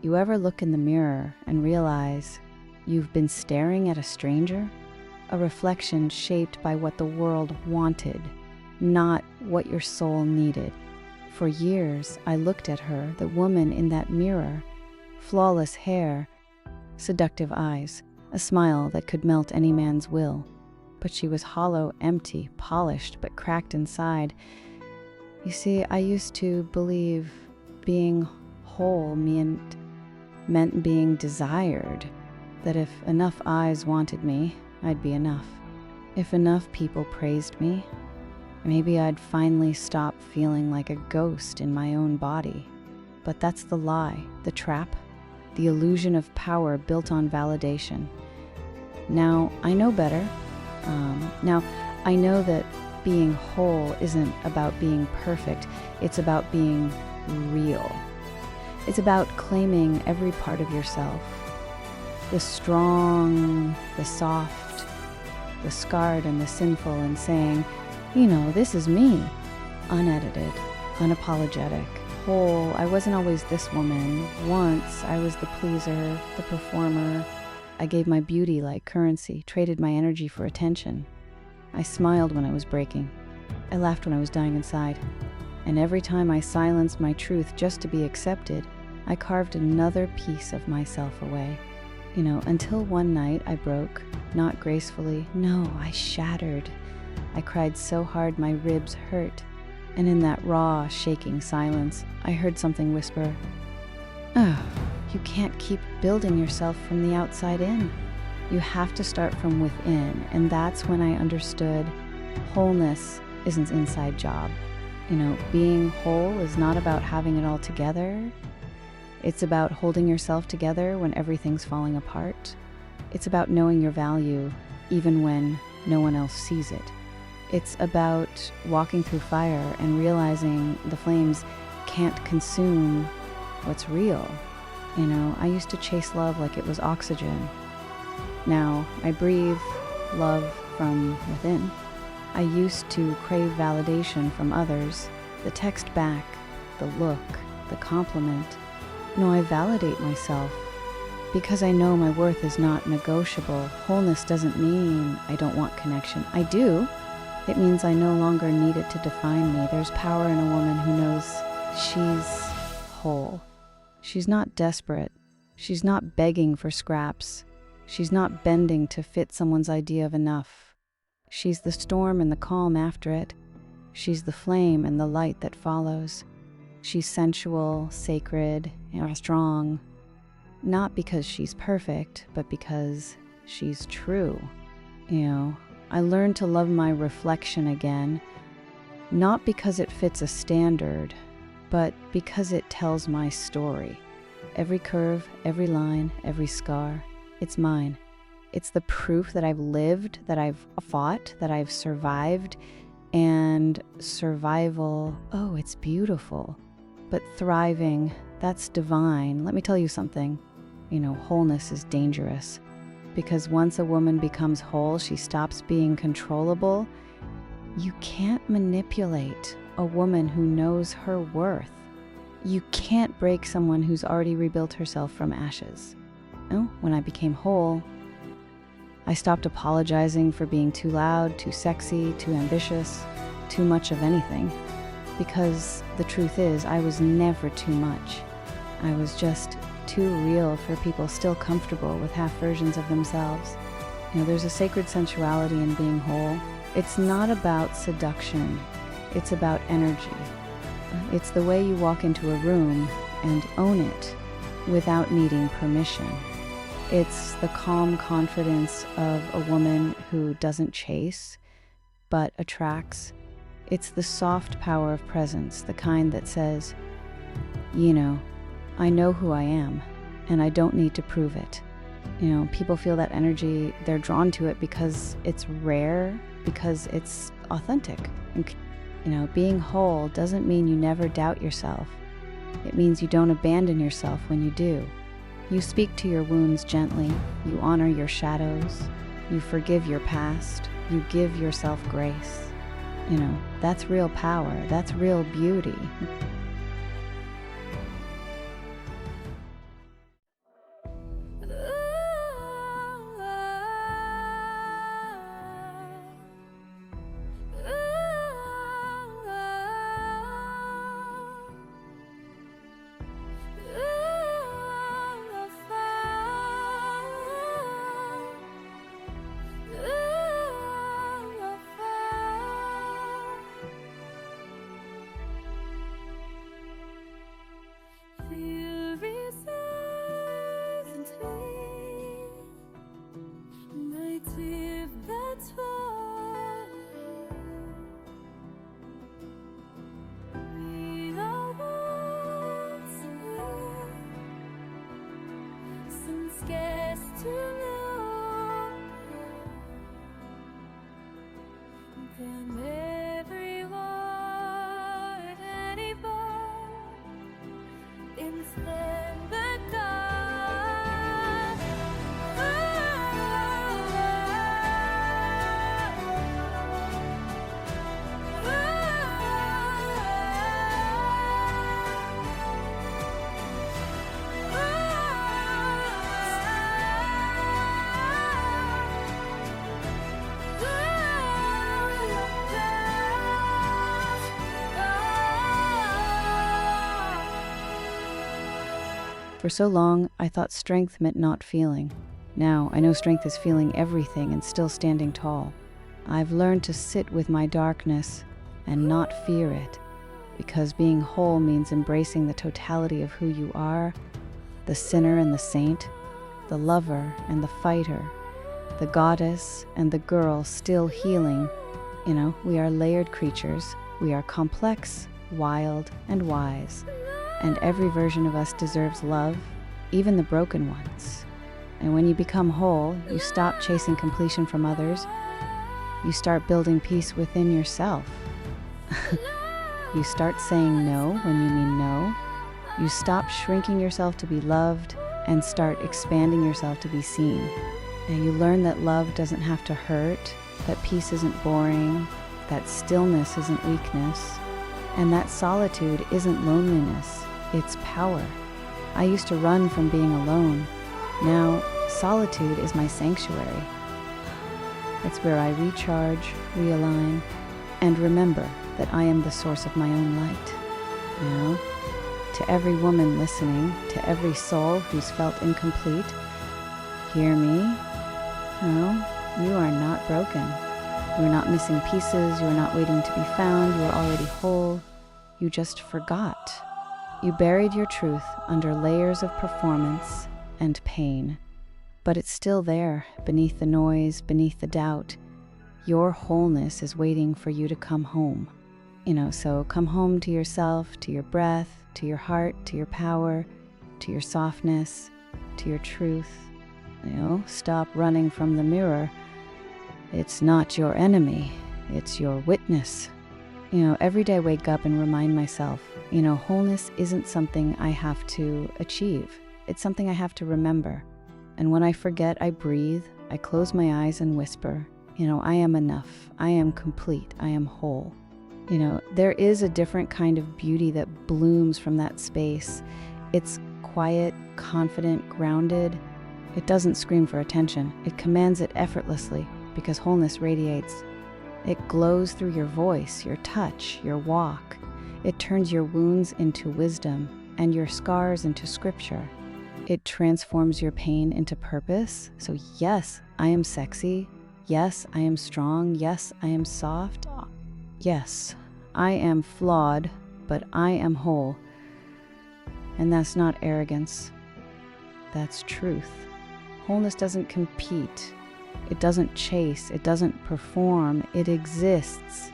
You ever look in the mirror and realize you've been staring at a stranger? A reflection shaped by what the world wanted, not what your soul needed. For years, I looked at her, the woman in that mirror, flawless hair, seductive eyes, a smile that could melt any man's will. But she was hollow, empty, polished, but cracked inside. You see, I used to believe being whole meant being desired, that if enough eyes wanted me, I'd be enough. If enough people praised me, maybe I'd finally stop feeling like a ghost in my own body. But that's the lie, the trap, the illusion of power built on validation. Now, I know better. Now, I know that being whole isn't about being perfect. It's about being real. It's about claiming every part of yourself. The strong, the soft, the scarred and the sinful, and saying, this is me. Unedited, unapologetic, whole. I wasn't always this woman. Once, I was the pleaser, the performer. I gave my beauty like currency, traded my energy for attention. I smiled when I was breaking. I laughed when I was dying inside. And every time I silenced my truth just to be accepted, I carved another piece of myself away. Until one night I broke, not gracefully. No, I shattered. I cried so hard my ribs hurt. And in that raw, shaking silence, I heard something whisper, "Oh, you can't keep building yourself from the outside in. You have to start from within." And that's when I understood wholeness isn't an inside job. Being whole is not about having it all together. It's about holding yourself together when everything's falling apart. It's about knowing your value even when no one else sees it. It's about walking through fire and realizing the flames can't consume what's real. I used to chase love like it was oxygen. Now I breathe love from within. I used to crave validation from others, the text back, the look, the compliment. No, I validate myself because I know my worth is not negotiable. Wholeness doesn't mean I don't want connection. I do. It means I no longer need it to define me. There's power in a woman who knows she's whole. She's not desperate. She's not begging for scraps. She's not bending to fit someone's idea of enough. She's the storm and the calm after it. She's the flame and the light that follows. She's sensual, sacred, and strong. Not because she's perfect, but because she's true. I learned to love my reflection again, not because it fits a standard, but because it tells my story. Every curve, every line, every scar, it's mine. It's the proof that I've lived, that I've fought, that I've survived. And survival, oh, it's beautiful. But thriving, that's divine. Let me tell you something. Wholeness is dangerous. Because once a woman becomes whole, she stops being controllable. You can't manipulate a woman who knows her worth. You can't break someone who's already rebuilt herself from ashes. When I became whole, I stopped apologizing for being too loud, too sexy, too ambitious, too much of anything. Because the truth is, I was never too much. I was just too real for people still comfortable with half versions of themselves. There's a sacred sensuality in being whole. It's not about seduction. It's about energy. It's the way you walk into a room and own it without needing permission. It's the calm confidence of a woman who doesn't chase, but attracts. It's the soft power of presence, the kind that says, I know who I am, and I don't need to prove it. People feel that energy, they're drawn to it because it's rare, because it's authentic. And, being whole doesn't mean you never doubt yourself. It means you don't abandon yourself when you do. You speak to your wounds gently, you honor your shadows, you forgive your past, you give yourself grace. That's real power, that's real beauty. For so long, I thought strength meant not feeling. Now, I know strength is feeling everything and still standing tall. I've learned to sit with my darkness and not fear it, because being whole means embracing the totality of who you are, the sinner and the saint, the lover and the fighter, the goddess and the girl still healing. We are layered creatures. We are complex, wild, and wise. And every version of us deserves love, even the broken ones. And when you become whole, you stop chasing completion from others. You start building peace within yourself. You start saying no when you mean no. You stop shrinking yourself to be loved and start expanding yourself to be seen. And you learn that love doesn't have to hurt, that peace isn't boring, that stillness isn't weakness, and that solitude isn't loneliness, it's power. I used to run from being alone. Now, solitude is my sanctuary. It's where I recharge, realign, and remember that I am the source of my own light. To every woman listening, to every soul who's felt incomplete, hear me. No, you are not broken. You are not missing pieces. You are not waiting to be found. You are already whole. You just forgot. You buried your truth under layers of performance and pain. But it's still there, beneath the noise, beneath the doubt. Your wholeness is waiting for you to come home. So come home to yourself, to your breath, to your heart, to your power, to your softness, to your truth. Stop running from the mirror. It's not your enemy, it's your witness. Every day I wake up and remind myself, wholeness isn't something I have to achieve. It's something I have to remember. And when I forget, I breathe, I close my eyes and whisper, I am enough, I am complete, I am whole. There is a different kind of beauty that blooms from that space. It's quiet, confident, grounded. It doesn't scream for attention. It commands it effortlessly because wholeness radiates. It glows through your voice, your touch, your walk. It turns your wounds into wisdom and your scars into scripture. It transforms your pain into purpose. So yes, I am sexy. Yes, I am strong. Yes, I am soft. Yes, I am flawed, but I am whole. And that's not arrogance. That's truth. Wholeness doesn't compete. It doesn't chase. It doesn't perform. It exists.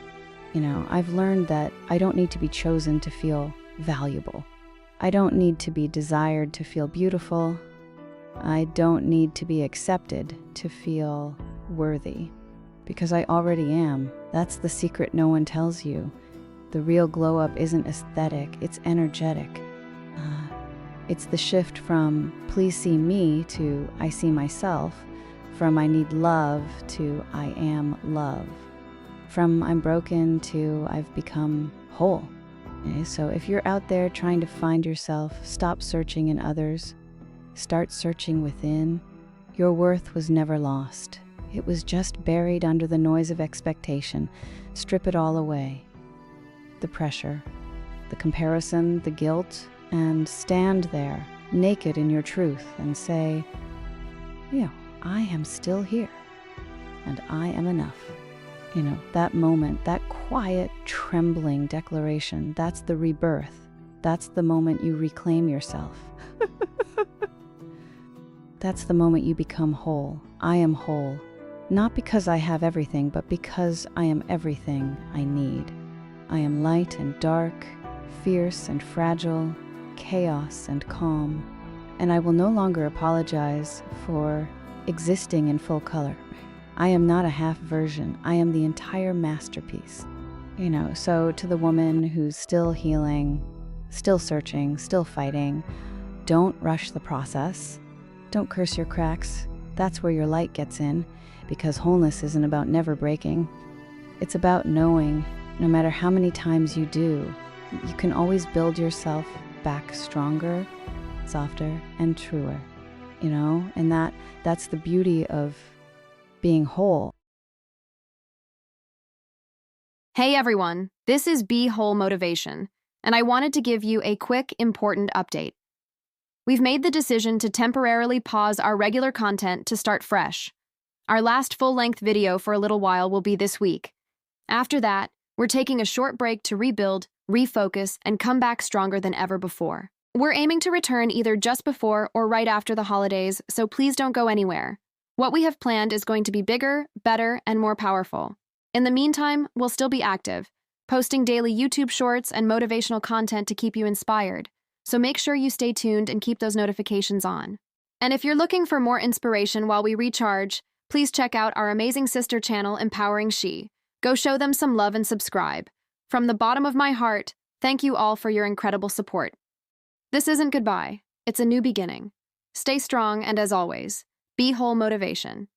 I've learned that I don't need to be chosen to feel valuable. I don't need to be desired to feel beautiful. I don't need to be accepted to feel worthy. Because I already am. That's the secret no one tells you. The real glow up isn't aesthetic, it's energetic. It's the shift from please see me to I see myself, from I need love to I am love, from I'm broken to I've become whole. So if you're out there trying to find yourself, stop searching in others, start searching within. Your worth was never lost. It was just buried under the noise of expectation. Strip it all away. The pressure, the comparison, the guilt, and stand there, naked in your truth, and say, I am still here, and I am enough. That moment, that quiet, trembling declaration, that's the rebirth. That's the moment you reclaim yourself. That's the moment you become whole. I am whole. Not because I have everything, but because I am everything I need. I am light and dark, fierce and fragile, chaos and calm, and I will no longer apologize for existing in full color. I am not a half version. I am the entire masterpiece. So to the woman who's still healing, still searching, still fighting, don't rush the process. Don't curse your cracks. That's where your light gets in. Because wholeness isn't about never breaking. It's about knowing, no matter how many times you do, you can always build yourself back stronger, softer, and truer. And that's the beauty of being whole. Hey everyone, this is Be Whole Motivation, and I wanted to give you a quick, important update. we've made the decision to temporarily pause our regular content to start fresh. Our last full-length video for a little while will be this week. After that, we're taking a short break to rebuild, refocus, and come back stronger than ever before. We're aiming to return either just before or right after the holidays, so please don't go anywhere. What we have planned is going to be bigger, better, and more powerful. In the meantime, we'll still be active, posting daily YouTube shorts and motivational content to keep you inspired. So make sure you stay tuned and keep those notifications on. And if you're looking for more inspiration while we recharge, please check out our amazing sister channel, Empowering She. Go show them some love and subscribe. From the bottom of my heart, thank you all for your incredible support. This isn't goodbye, it's a new beginning. Stay strong, and as always, be whole motivation.